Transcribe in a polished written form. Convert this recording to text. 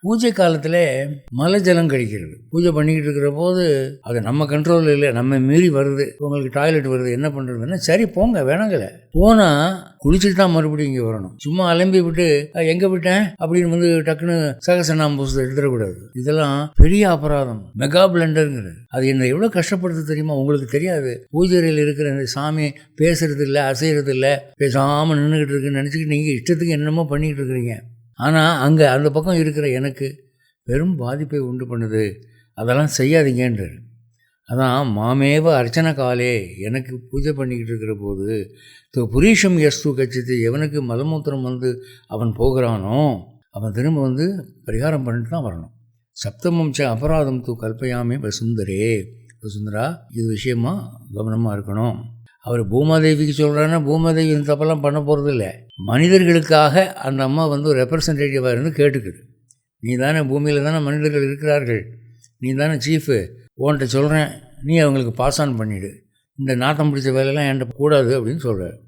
பூஜை காலத்தில் மலை ஜலம் கழிக்கிறது. பூஜை பண்ணிக்கிட்டு இருக்கிற போது அது நம்ம கண்ட்ரோலில் இல்லை, நம்ம மீறி வருது. உங்களுக்கு டாய்லெட் வருது, என்ன பண்ணுறதுன்னா சரி போங்க, வேணாங்கல போனால் குளிச்சுட்டு தான் மறுபடியும் இங்கே வரணும். சும்மா அலம்பி விட்டு எங்கே விட்டேன் அப்படின்னு டக்குன்னு சகசநாம புஸ்தகம் எடுத்துடக்கூடாது. இதெல்லாம் பெரிய அபராதம், மெகா பிளண்டருங்கிறது. அது என்ன எவ்வளோ கஷ்டப்படுறது தெரியுமா? உங்களுக்கு தெரியாது. பூஜையில் இருக்கிற இந்த சாமி பேசுறது இல்லை, அசைகிறது இல்லை, பேசாமல் நின்றுக்கிட்டு இருக்குன்னு நினச்சிக்கிட்டு நீங்கள் இஷ்டத்துக்கு என்னமோ பண்ணிக்கிட்டு இருக்கிறீங்க. ஆனால் அங்கே அந்த பக்கம் இருக்கிற எனக்கு பெரும் பாதிப்பை உண்டு பண்ணுது. அதெல்லாம் செய்யாதீங்கன்றார். அதான் மாமேவ அர்ச்சனை காலே, எனக்கு பூஜை பண்ணிக்கிட்டு இருக்கிற போது புரீஷம் எஸ்து கட்சித்து, எவனுக்கு மலமூத்திரம் அவன் போகிறானோ அவன் திரும்ப பரிகாரம் பண்ணிட்டு தான் வரணும். சப்தமம் அபராதம் கல்பயாமே வசுந்தரே. வசுந்தரா, இது விஷயமா கவனமாக இருக்கணும். அவர் பூமாதேவிக்கு சொல்கிறாருன்னா பூமாதேவி இந்த தப்பெல்லாம் பண்ண போகிறது இல்லை. மனிதர்களுக்காக அந்த அம்மா ரெப்ரசன்டேட்டிவாக இருந்து கேட்டுக்குது. நீ தானே பூமியில் தானே மனிதர்கள் இருக்கிறார்கள், நீ தானே சீஃபு, உன்கிட்ட சொல்கிறேன், நீ அவங்களுக்கு பாஸ் ஆன் பண்ணிவிடு, இந்த நாட்டம் பிடிச்ச வேலையெல்லாம் என்கிட்ட கூடாது அப்படின்னு சொல்கிறார்.